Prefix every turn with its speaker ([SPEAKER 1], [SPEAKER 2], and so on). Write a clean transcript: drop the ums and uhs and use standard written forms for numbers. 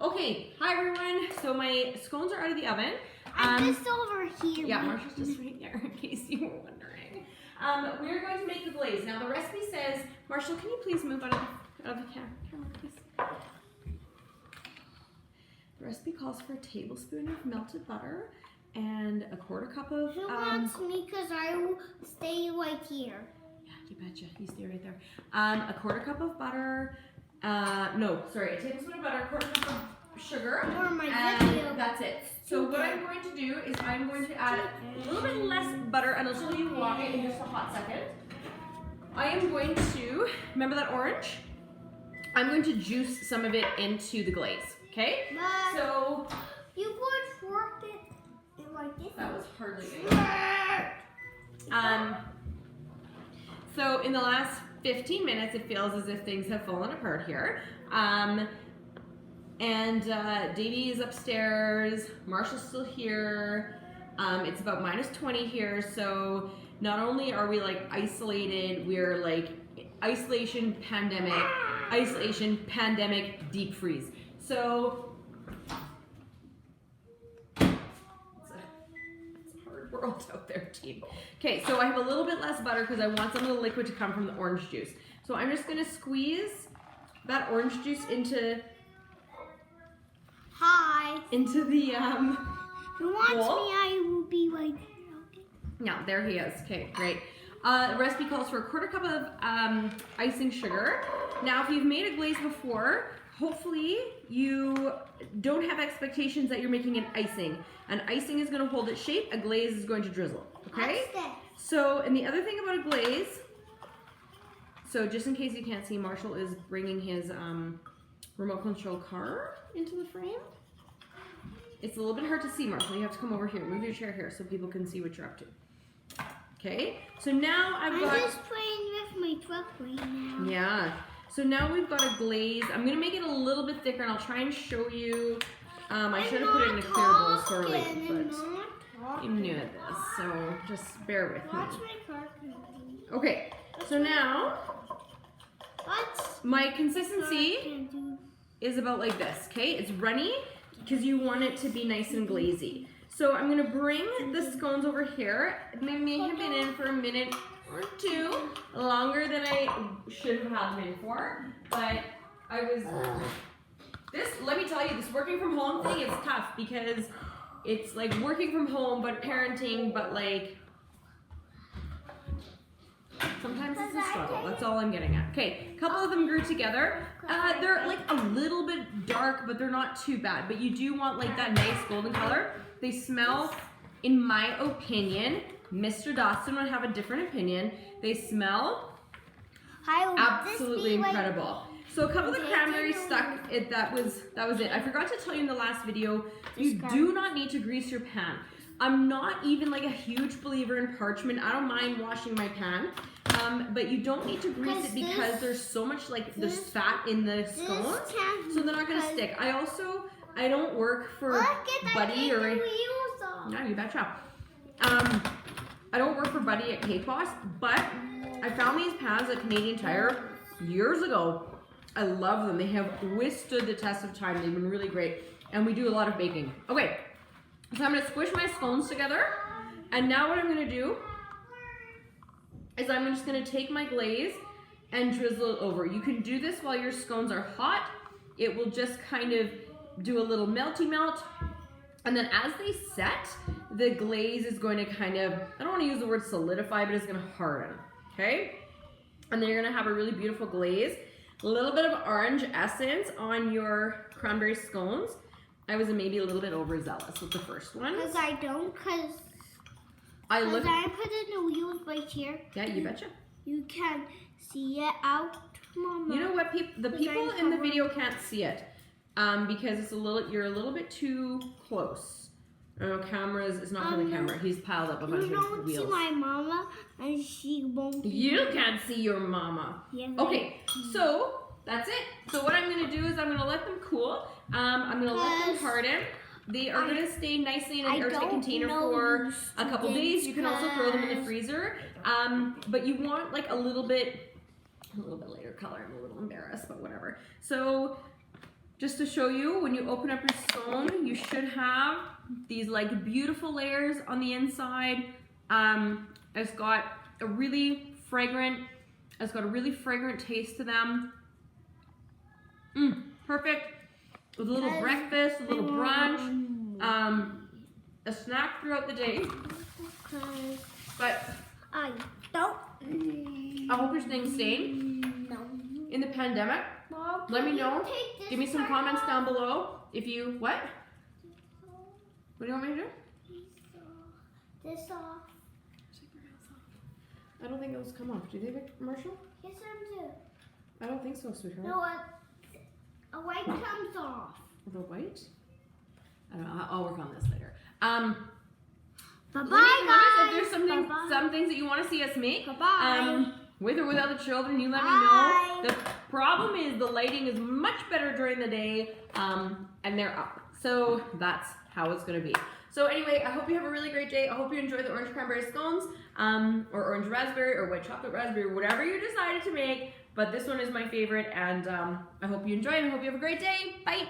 [SPEAKER 1] Okay, hi everyone. So my scones are out of the oven.
[SPEAKER 2] I'm just over here.
[SPEAKER 1] Yeah, Marsha's just right there in case you were wondering. We're going to make the glaze. Now the recipe says, Marshall, can you please move out of the camera, please? The recipe calls for a tablespoon of melted butter and a quarter cup of...
[SPEAKER 2] Who wants me because I will stay right here.
[SPEAKER 1] Yeah, you betcha. You stay right there. A quarter cup of butter. A tablespoon of butter, a quarter cup of sugar. And that's it. So what I'm going to do is I'm going to add a little bit less butter, and I'll show you why in just a hot second. I am going to, remember that orange? I'm going to juice some of it into the glaze, okay?
[SPEAKER 2] But
[SPEAKER 1] so
[SPEAKER 2] you could fork it like this.
[SPEAKER 1] That was hardly good. So in the last 15 minutes, it feels as if things have fallen apart here. Davey is upstairs, Marshall's still here. It's about -20 here, so not only are we like isolated, we're like isolation, pandemic, deep freeze. So it's a hard world out there, team. Okay, so I have a little bit less butter because I want some of the liquid to come from the orange juice. So I'm just gonna squeeze that orange juice into the
[SPEAKER 2] Who wants
[SPEAKER 1] bowl.
[SPEAKER 2] me? I will be right there. Okay.
[SPEAKER 1] Yeah, there he is. Okay, great. The recipe calls for a quarter cup of icing sugar. Now, if you've made a glaze before, hopefully you don't have expectations that you're making an icing. An icing is going to hold its shape. A glaze is going to drizzle. Okay. So, and the other thing about a glaze. So, just in case you can't see, Marshall is bringing his remote control car into the frame. It's a little bit hard to see, Marshall. You have to come over here. Move your chair here so people can see what you're up to. Okay, so now I'm
[SPEAKER 2] just playing with my truck right now.
[SPEAKER 1] Yeah, so now we've got a glaze. I'm going to make it a little bit thicker, and I'll try and show you. I should have put it in a clear bowl, sorry, but I'm new at this, so just bear with me. Okay, so now my consistency is about like this, okay? It's runny because you want it to be nice and glazy. So I'm gonna bring the scones over here. They may have been in for a minute or two, longer than I should have had them in for, but let me tell you, this working from home thing is tough because it's like working from home, but parenting, but like, sometimes it's a struggle. That's all I'm getting at. Okay, a couple of them grew together. They're like a little bit dark, but they're not too bad. But you do want like that nice golden color. They smell, in my opinion, Mr. Dawson would have a different opinion. They smell absolutely incredible. So a couple of cranberries stuck. That was it. I forgot to tell you in the last video, you do not need to grease your pan. I'm not even like a huge believer in parchment. I don't mind washing my pan, but you don't need to grease it because there's so much like there's fat in the scones, so they're not gonna stick. I don't work for Buddy or no, you betcha. I don't work for Buddy at K-Boss, but I found these pans at Canadian Tire years ago. I love them. They have withstood the test of time. They've been really great, and we do a lot of baking. Okay. So I'm going to squish my scones together, and now what I'm going to do is I'm just going to take my glaze and drizzle it over. You can do this while your scones are hot. It will just kind of do a little melty melt, and then as they set, the glaze is going to kind of, I don't want to use the word solidify, but it's going to harden, okay? And then you're going to have a really beautiful glaze. A little bit of orange essence on your cranberry scones. I was maybe a little bit overzealous with the first one.
[SPEAKER 2] Because I put in the wheels right here.
[SPEAKER 1] Yeah, you betcha.
[SPEAKER 2] You can see it out, Mama.
[SPEAKER 1] You know what? The people in the video can't see it because you're a little bit too close. Cameras, it's not for the camera. He's piled up a bunch of wheels.
[SPEAKER 2] You don't see my mama, and she won't.
[SPEAKER 1] You can't see your mama.
[SPEAKER 2] Yes,
[SPEAKER 1] okay, so that's it. So what I'm going to do is I'm going to let them cool. I'm going to let them harden. They are going to stay nicely in an airtight container for a couple days. You can also throw them in the freezer. But you want like a little bit lighter color. I'm a little embarrassed, but whatever. So just to show you, when you open up your scone, you should have these like beautiful layers on the inside. It's got a really fragrant taste to them. Perfect. With a little breakfast, a little brunch, a snack throughout the day. But
[SPEAKER 2] I don't.
[SPEAKER 1] I hope you're staying sane in the pandemic.
[SPEAKER 2] Mom,
[SPEAKER 1] Let me know.
[SPEAKER 2] take
[SPEAKER 1] Give me
[SPEAKER 2] this
[SPEAKER 1] some
[SPEAKER 2] part
[SPEAKER 1] comments
[SPEAKER 2] off?
[SPEAKER 1] down below if you, what? What do you want me to do?
[SPEAKER 2] This off.
[SPEAKER 1] I don't think those come off. Do they, Marshall?
[SPEAKER 2] Yes, I do.
[SPEAKER 1] I don't think so, sweetheart.
[SPEAKER 2] No, a white comes off.
[SPEAKER 1] The white? I don't know. I'll work on this later.
[SPEAKER 2] Bye
[SPEAKER 1] Let me
[SPEAKER 2] bye,
[SPEAKER 1] know
[SPEAKER 2] guys.
[SPEAKER 1] if there's some things that you want to see us make.
[SPEAKER 2] Bye-bye.
[SPEAKER 1] With or without the children, you let me
[SPEAKER 2] Bye.
[SPEAKER 1] know. The problem is the lighting is much better during the day, and they're up. So that's how it's gonna be. So anyway, I hope you have a really great day. I hope you enjoy the orange cranberry scones, or orange raspberry, or white chocolate raspberry, whatever you decided to make. But this one is my favorite, and I hope you enjoy, and I hope you have a great day. Bye.